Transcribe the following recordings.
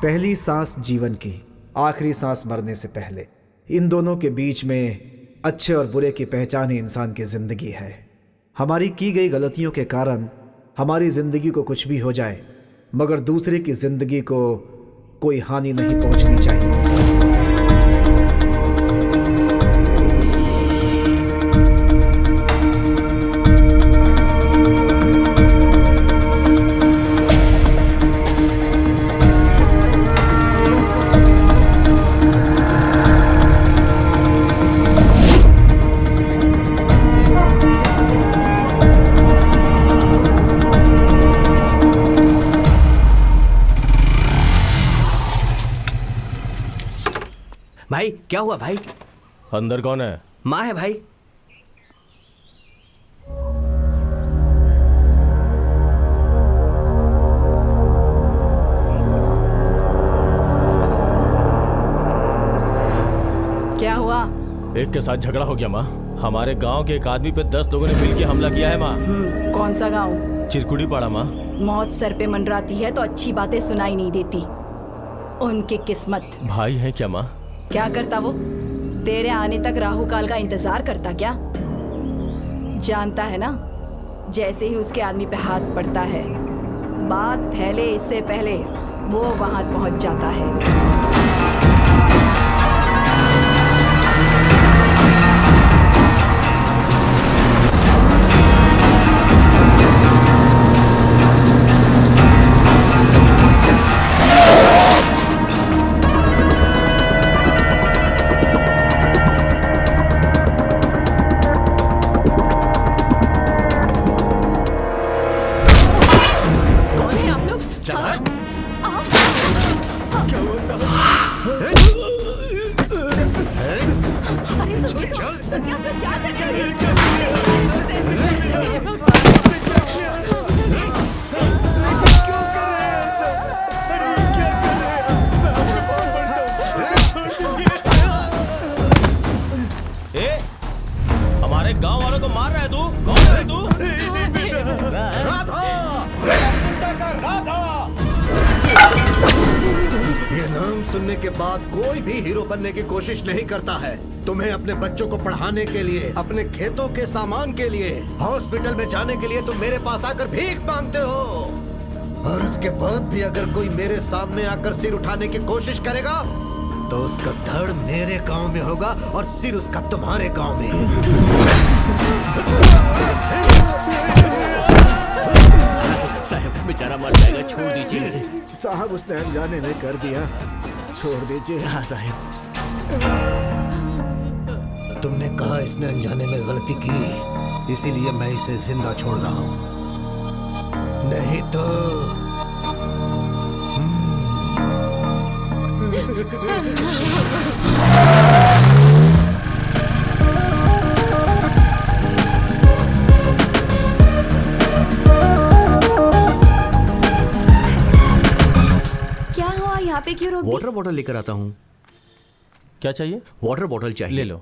पहली सांस जीवन की, आखिरी सांस मरने से पहले। इन दोनों के बीच में अच्छे और बुरे की पहचान ही इंसान की ज़िंदगी है। हमारी की गई गलतियों के कारण हमारी ज़िंदगी को कुछ भी हो जाए, मगर दूसरे की ज़िंदगी को कोई हानि नहीं पहुंचनी चाहिए। भाई क्या हुआ भाई? अंदर कौन है? माँ है भाई। क्या हुआ? एक के साथ झगड़ा हो गया माँ। हमारे गांव के एक आदमी पे 10 लोगों ने मिलकर हमला किया है माँ। कौन सा गांव? चिरकुड़ी पाड़ा माँ। मौत सर पे मंडराती है तो अच्छी बातें सुनाई नहीं देती। उनकी किस्मत। भाई है क्या माँ? क्या करता वो? तेरे आने तक राहु काल का इंतजार करता क्या? जानता है ना, जैसे ही उसके आदमी पे हाथ पड़ता है, बात फैले इससे पहले वो वहां पहुंच जाता है। हमारे गांव वालों को मार रहा है तू? कौन है तू? राधा! राधा! ये नाम सुनने के बाद कोई भी हीरो बनने की कोशिश नहीं करता है। तुम्हें अपने बच्चों को पढ़ाने के लिए, अपने खेतों के सामान के लिए, हॉस्पिटल में जाने के लिए तुम मेरे पास आकर भीख मांगते हो। और उसके बाद भी अगर कोई मेरे सामने आकर सिर उठाने की कोशिश करेगा तो उसका धड़ मेरे गांव में होगा और सिर उसका तुम्हारे गांव में। साहब बेचारा मर जाएगा, छोड़ दीजिए इसे। साहब उसने अनजाने में कर दिया, छोड़ दीजिए। हाँ साहब। तुमने कहा इसने अनजाने में गलती की, इसीलिए मैं इसे जिंदा छोड़ रहा हूं। नहीं तो क्या हुआ? यहाँ पे क्यों रोक दी? वाटर बॉटल लेकर आता हूँ। क्या चाहिए? वाटर बॉटल चाहिए। ले लो।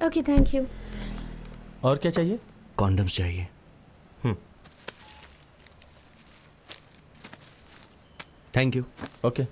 Okay, thank you. और क्या चाहिए? कॉन्डम्स चाहिए। Thank you. ओके।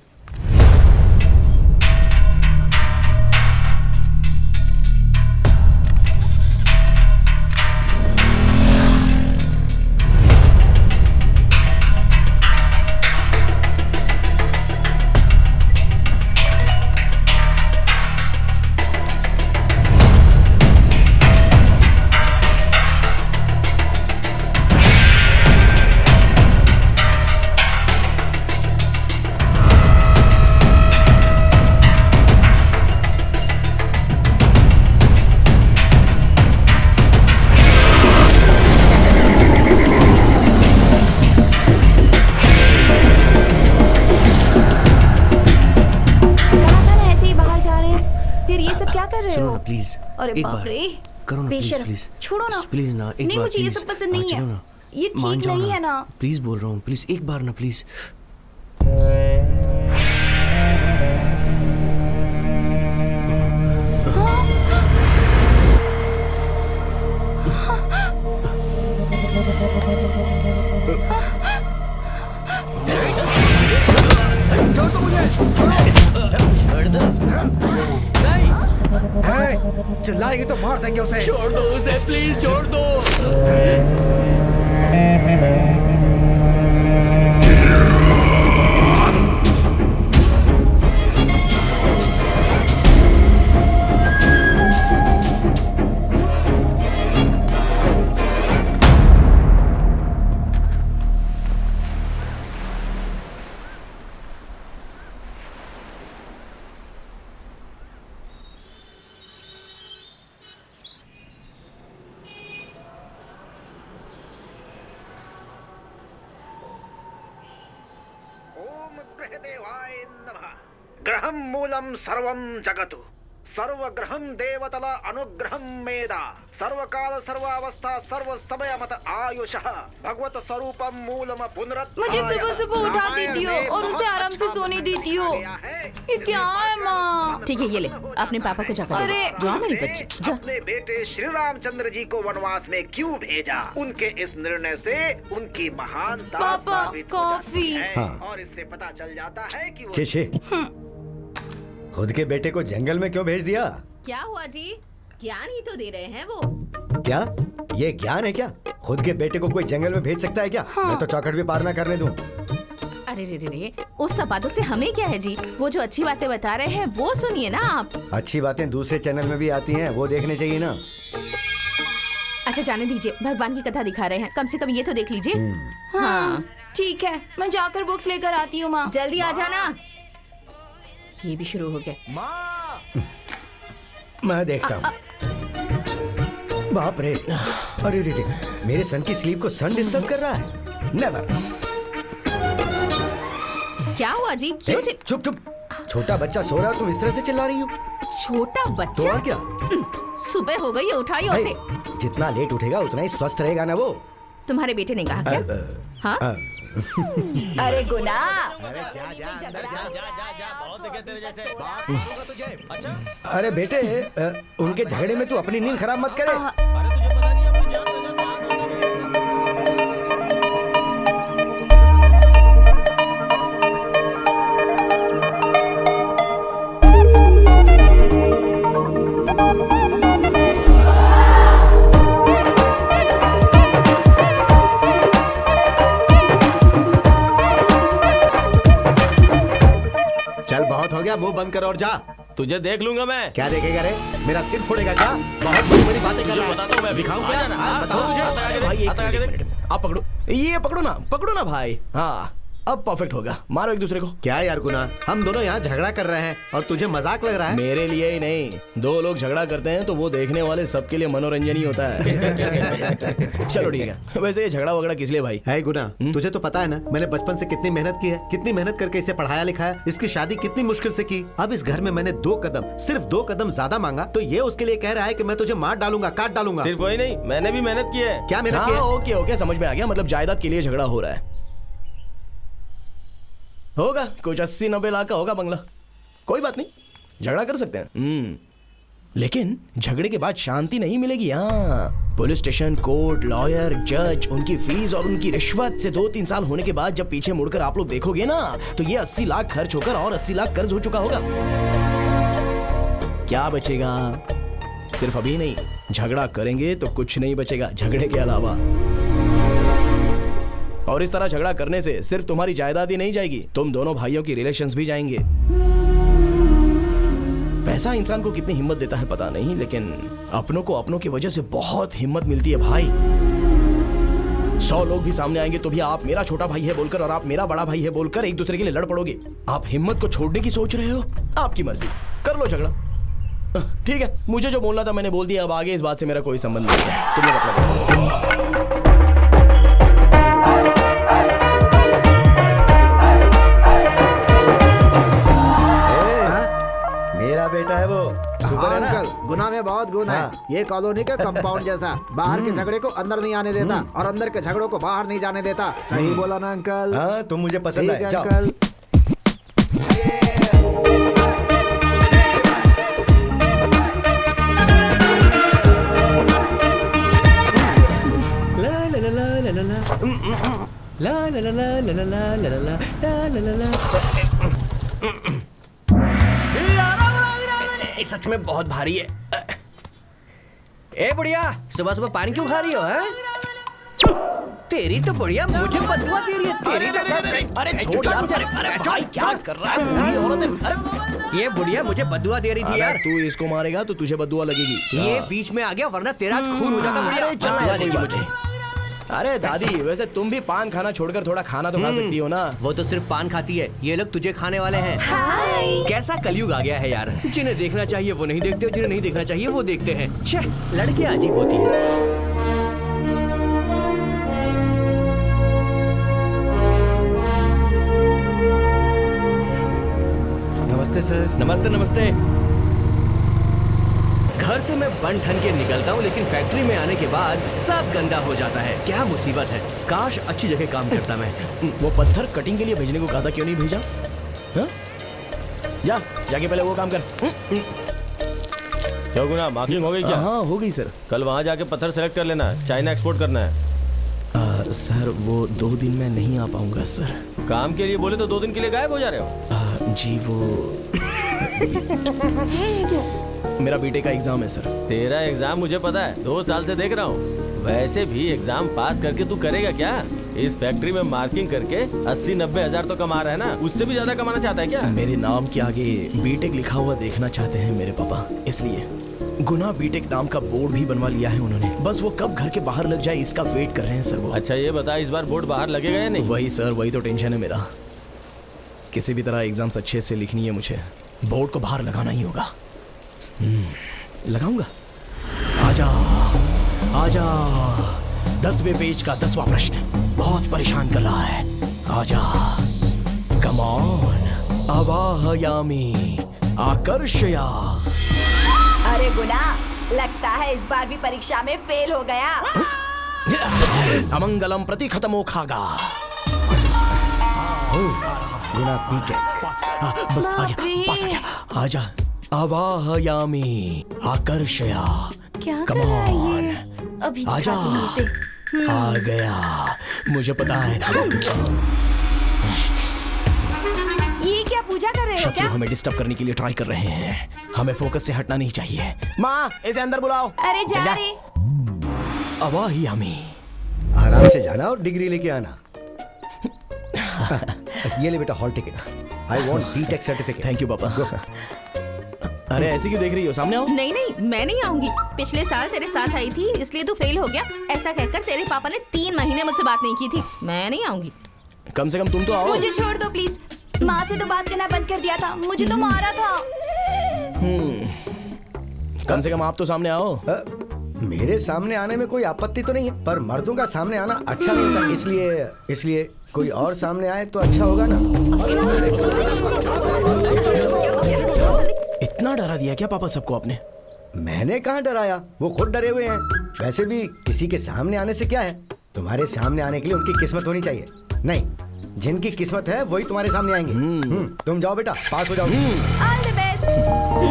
प्लीज अरे एक बाप बार रे, करो ना, प्लीज बेशर्म। प्लीज छोड़ो ना, प्लीज ना, एक नहीं बार मुझे ये प्लीज। सब पसंद नहीं चलो है, ना, ये मान ठीक जाओ नहीं ना, है ना। प्लीज बोल रहा हूँ, प्लीज एक बार ना, प्लीज। चिल्लाएगी तो मार देंगे उसे। छोड़ दो उसे, प्लीज छोड़ दो। ओम गृहदेवाय नमः। ग्रहं मूलं सर्वं जगतु, सर्वग्रहं देवतल अनुग्रहं मेदा, सर्वकाल सर्वावस्था सर्व समय मत आयुषः, भगवत स्वरूपम मूलम पुनरत। मुझे सुबह सुबह उठा देती हो और उसे आराम से सोने देती हो। ये क्या है माँ? ठीक है, ये ले अपने पापा को जाकर अरे! जाओ मेरी बच्ची, जा। अपने बेटे श्री रामचंद्र जी को वनवास में क्यों भेजा? उनके इस निर्णय से उनकी महानता पापा, साबित हो जाती कॉफी। है। हाँ। और इससे पता चल जाता है कि वो छे छे, खुद के बेटे को जंगल में क्यों भेज दिया? क्या हुआ जी? ज्ञान ही तो दे रहे हैं वो। क्या ये ज्ञान है क्या? खुद के बेटे को कोई जंगल में भेज सकता है क्या? मैं तो चौखट भी पार ना करने दूं। अरे रे रे रे, उस सब बातों से हमें क्या है जी? वो जो अच्छी बातें बता रहे हैं वो सुनिए ना आप। अच्छी बातें दूसरे चैनल में भी आती हैं, वो देखने चाहिए ना। अच्छा जाने दीजिए, भगवान की कथा दिखा रहे हैं, कम से कम ये तो देख लीजिए। हाँ ठीक है, मैं जाकर बुक्स लेकर आती हूँ माँ। जल्दी आ जाना। ये भी शुरू हो गया। माँ, मैं देखता हूँ। बाप रे, अरे रे रे, मेरे सन की स्लीप को सन डिस्टर्ब कर रहा है। नेवर। क्या हुआ जी? क्यों चुप चुप, छोटा बच्चा सो रहा है, तुम इस तरह से चिल्ला रही हो? छोटा तो बच्चा? और क्या? सुबह हो गई है, उठाइए हे, उसे। जितना लेट उठेगा उतना ही स्वस्थ रहेगा ना वो। तुम्हारे बेटे ने कहा क्या? हाँ? अरे गुना, बहुत देखे तेरे जैसे। बात करूंगा तुझे। अच्छा, अरे बेटे, उनके झगड़े में तू अपनी नींद खराब मत करे। अरे तुझे पता नहीं अपनी जान पहचान चल बहुत हो गया, मुंह बंद कर और जा। तुझे देख लूंगा मैं। क्या देखेगा रे? मेरा सिर फोड़ेगा क्या? बहुत बड़ी बड़ी बातें कर रहा बताता हूँ है। मैं। दिखाऊं आ क्या? जाना, हाँ, बताओ हाथ लगा के मुझे। देख, हाथ लगा के देख। आप पकड़ो, ये पकड़ो ना भाई। हाँ, अब परफेक्ट होगा। मारो एक दूसरे को। क्या यार गुना, हम दोनों यहाँ झगड़ा कर रहे हैं और तुझे मजाक लग रहा है? मेरे लिए ही नहीं, दो लोग झगड़ा करते हैं तो वो देखने वाले सबके लिए मनोरंजन ही होता है। चलो ठीक है। वैसे ये झगड़ा वगड़ा किस लिए भाई? है गुना, तुझे तो पता है ना, मैंने बचपन से कितनी मेहनत की है, कितनी मेहनत करके इसे पढ़ाया लिखाया, इसकी शादी कितनी मुश्किल से की। अब इस घर में मैंने सिर्फ दो कदम ज्यादा मांगा तो ये उसके लिए कह रहा है कि मैं तुझे मार डालूंगा, काट डालूंगा। सिर्फ वही नहीं, मैंने भी मेहनत की है। क्या मेहनत की है? ओके ओके, समझ में आ गया। मतलब जायदाद के लिए झगड़ा हो रहा है। होगा कुछ 80-90 लाख का होगा बंगला। कोई बात नहीं, झगड़ा कर सकते हैं। लेकिन झगड़े के बाद शांति नहीं मिलेगी। हाँ, पुलिस स्टेशन, कोर्ट, लॉयर, जज, उनकी फीस और उनकी रिश्वत से 2-3 साल होने के बाद जब पीछे मुड़कर आप लोग देखोगे ना, तो ये 80 लाख खर्च होकर और 80 लाख कर्ज हो चुका होगा। क्या बचेगा? सिर्फ अभी नहीं, झगड़ा करेंगे तो कुछ नहीं बचेगा झगड़े के अलावा। और इस तरह झगड़ा करने से सिर्फ तुम्हारी जायदाद ही नहीं जाएगी, तुम दोनों भाइयों की रिलेशंस भी जाएंगे। पैसा इंसान को कितनी हिम्मत देता है पता नहीं, लेकिन अपनों को अपनों की वजह से बहुत हिम्मत मिलती है भाई। 100 लोग भी सामने आएंगे तो भी आप मेरा छोटा भाई है बोलकर और आप मेरा बड़ा भाई है बोलकर एक दूसरे के लिए लड़ पड़ोगे। आप हिम्मत को छोड़ने की सोच रहे हो? आपकी मर्जी, कर लो झगड़ा। ठीक है, मुझे जो बोलना था मैंने बोल दिया। अब आगे इस बात से मेरा कोई संबंध नहीं है। तुम लोग अपना मेरा बेटा है वो। सुपर है ना? अंकल, गुना में बहुत गुण है। हाँ। ये कॉलोनी का कंपाउंड जैसा, बाहर के झगड़े को अंदर नहीं आने देता और अंदर के झगड़ों को बाहर नहीं जाने देता। सही बोला ना अंकल? हाँ, तुम मुझे पसंद ठीक है। है जाओ। अंकल। सच में बहुत भारी है। ए बुढ़िया, सुबह सुबह पानी क्यों खा रही हो? तेरी तो बुढ़िया मुझे बदुआ दे रही है। तेरी तो अरे छोड़ यार, अरे भाई क्या कर रहा है? बुरी औरत है। अरे ये बुढ़िया मुझे बदुआ दे रही थी यार। तू इसको मारेगा तो तुझे बदुआ लगेगी। ये बीच में आ गया, वरना तेरा आज खून हो जाता। बुढ़िया अरे चल, बदुआ देगी मुझे। अरे दादी, वैसे तुम भी पान खाना छोड़कर थोड़ा खाना तो खा सकती हो ना। वो तो सिर्फ पान खाती है, ये लोग तुझे खाने वाले हैं। कैसा कलयुग आ गया है यार। जिन्हें देखना चाहिए वो नहीं देखते, जिन्हें नहीं देखना चाहिए वो देखते हैं। छे, लड़कियां अजीब होती हैं। नमस्ते सर। नमस्ते नमस्ते। घर से मैं बन ठन के निकलता हूँ, लेकिन फैक्ट्री में आने के बाद सब गंदा हो जाता है। क्या मुसीबत है। काश अच्छी जगह काम करता मैं। वो पत्थर कटिंग के लिए भेजने को कहा था, क्यों नहीं भेजा? हाँ? जा, जाके पहले वो काम कर। क्यों गुना, मार्किंग हो गई क्या? हाँ हो गई सर। कल वहाँ जाके पत्थर सेलेक्ट कर लेना, चाइना एक्सपोर्ट करना है। सर वो 2 दिन में नहीं आ पाऊंगा सर। काम के लिए बोले तो 2 दिन के लिए गायब हो जा रहे हो। जी वो मेरा बीटेक का एग्जाम है सर। तेरा एग्जाम मुझे पता है, 2 साल से देख रहा हूँ। वैसे भी एग्जाम पास करके तू करेगा क्या? इस फैक्ट्री में मार्किंग करके 80-90 हजार तो कमा रहा है ना, उससे भी ज्यादा कमाना चाहता है क्या? मेरे नाम के आगे बीटेक लिखा हुआ देखना चाहते हैं मेरे पापा, इसलिए गुना बीटेक नाम का बोर्ड भी बनवा लिया है उन्होंने। बस वो कब घर के बाहर लग जाए इसका वेट कर रहे हैं सर वो। अच्छा ये बता, इस बार बोर्ड बाहर लगेगा या नहीं? वही सर, वही तो टेंशन है मेरा। किसी भी तरह एग्जाम्स अच्छे से लिखनी है मुझे, बोर्ड को बाहर लगाना ही होगा। लगाऊंगा। आजा आजा, 10वें पेज का 10वां प्रश्न बहुत परेशान कर रहा है। आजा, कम ऑन, आवाहयामी आकर्षया। अरे गुना, लगता है इस बार भी परीक्षा में फेल हो गया। अमंगलम प्रति खत्मो खागा। गुना बीटेक। बस आ गया, पास आ गया। आजा, आवाहयामी आकर्षया। क्या Come कर रहा है on. ये? अभी आजा। दिखाती हूँ इसे। आ गया, मुझे पता है। ये क्या पूजा कर रहे हो शत्रु क्या? हमें डिस्टर्ब करने के लिए ट्राई कर रहे हैं। हमें फोकस से हटना नहीं चाहिए। माँ, इसे अंदर बुलाओ। अरे जा जा। रे। अवाहयामी। आराम से जाना और डिग्री लेके आना। ये ले बेटा hall ticket. I want BTech certificate. Thank you पापा। अरे ऐसी क्यों देख रही हो? सामने आओ। नहीं नहीं, मैं नहीं आऊंगी। पिछले साल तेरे साथ आई थी, इसलिए तू फेल हो गया। ऐसा कहकर तेरे पापा ने 3 महीने मुझसे बात नहीं की थी। मैं नहीं आऊंगी। कम से कम तुम तो आओ। मुझे छोड़ दो प्लीज। माँ से तो बात करना बंद कर दिया था, मुझे तो मारा था। कम से कम आप तो सामने आओ। मेरे सामने आने में कोई आपत्ति तो नहीं है, पर मर्दों का सामने आना अच्छा नहीं होता, इसलिए कोई और सामने आए तो अच्छा होगा ना। इतना डरा दिया क्या पापा सबको आपने? मैंने कहाँ डराया, वो खुद डरे हुए हैं। वैसे भी किसी के सामने आने से क्या है, तुम्हारे सामने आने के लिए उनकी किस्मत होनी चाहिए। नहीं, जिनकी किस्मत है वही तुम्हारे सामने आएंगे। तुम जाओ बेटा, पास हो जाओ। All the best.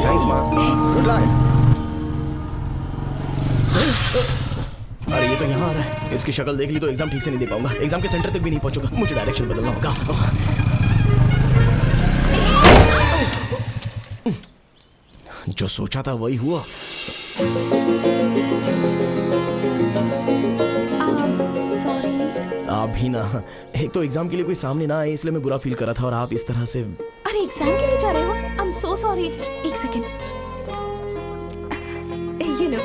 थैंक्स माँ। Good luck. अरे ये तो यहाँ आ रहा है। इसकी शक्ल देख ली तो एग्जाम ठीक से नहीं दे पाऊंगा। एग्जाम के सेंटर तक भी नहीं पहुंचूंगा। मुझे डायरेक्शन बदलना होगा। जो सोचा था वही हुआ। सॉरी। आप भी ना, एक तो एग्जाम के लिए कोई सामने ना आए इसलिए मैं बुरा फील कर रहा था, और आप इस तरह से। अरे एग्जाम के लिए जा रहे हो? I am so sorry. एक सेकेंड, ये लो।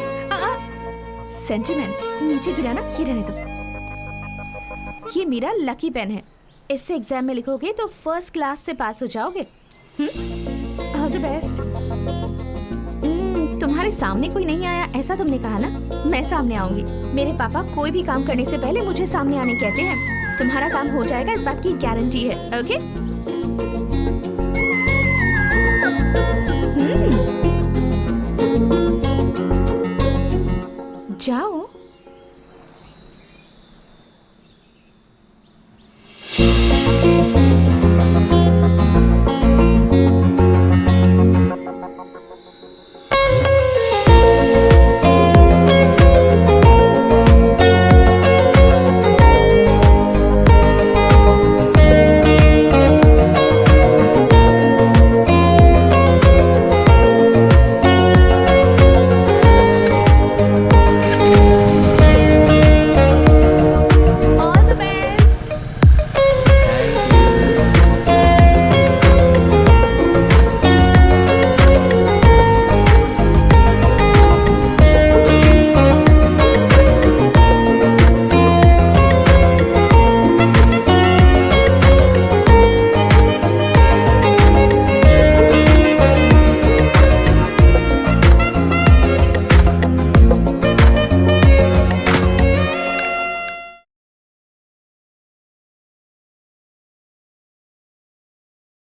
सेंटिमेंट नीचे गिरा ना, ये रहने दो। ये मेरा लकी पेन है, इससे एग्जाम में लिखोगे तो फर्स्ट क्लास से पास हो जाओगे। All the best. तुम्हारे सामने कोई नहीं आया ऐसा तुमने कहा ना, मैं सामने आऊंगी। मेरे पापा कोई भी काम करने से पहले मुझे सामने आने कहते हैं। तुम्हारा काम हो जाएगा, इस बात की गारंटी है। ओके?